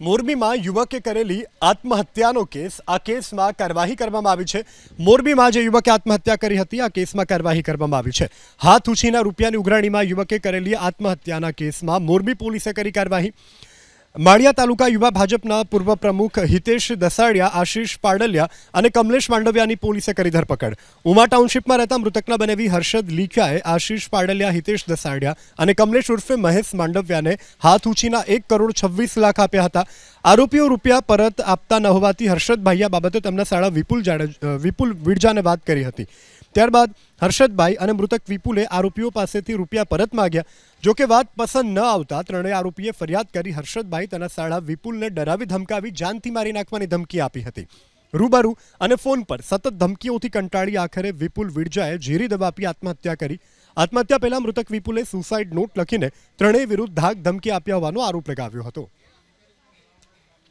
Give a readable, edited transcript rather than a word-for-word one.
મોરબીમાં યુવકે કરેલી આત્મહત્યાનો કેસ આ કેસમાં કાર્યવાહી કરવામાં આવી છે। મોરબીમાં જે યુવકે આત્મહત્યા કરી હતી આ કેસમાં કાર્યવાહી કરવામાં આવી છે। હાથ ઉછીના રૂપિયાની ઉઘરાણીમાં યુવકે કરેલી આત્મહત્યાના કેસમાં મોરબી પોલીસે કરી કાર્યવાહી। માળિયા તાલુકા યુવા ભાજપના પૂર્વ પ્રમુખ હિતેશ દસાડિયા, આશીષ પાડલિયા અને કમલેશ માંડવિયાની પોલીસે કરી ધરપકડ। ઉમા ટાઉનશીપમાં રહેતા મૃતકના બનેવી હર્ષદ લીખિયાએ આશીષ પાડલિયા, હિતેશ દસાડિયા અને કમલેશ ઉર્ફે મહેશ માંડવિયાને હાથ ઉછીના 1,26,00,000 આપ્યા હતા। આરોપીઓ રૂપિયા પરત આપતા ન હોવાથી હર્ષદભાઈ આ બાબતે તેમના સાળા વિપુલ વિરજાને વાત કરી હતી। ત્યારબાદ હર્ષદભાઈ અને મૃતક વિપુલે આરોપીઓ પાસેથી રૂપિયા પરત માંગ્યા। જોકે વાત પસંદ ન આવતા ત્રણેય આરોપીએ ફરિયાદ કરી હર્ષદભાઈ તેના સાળા વિપુલને ડરાવી ધમકાવી જાનથી મારી નાખવાની ધમકી આપી હતી। રૂબરૂ અને ફોન પર સતત ધમકીઓથી કંટાળી આખરે વિપુલ વિરજાએ ઝેરી દવા આપી આત્મહત્યા કરી। આત્મહત્યા પહેલા મૃતક વિપુલે સુસાઇડ નોટ લખીને ત્રણેય વિરુદ્ધ ધાક ધમકી આપ્યા હોવાનો આરોપ લગાવ્યો હતો।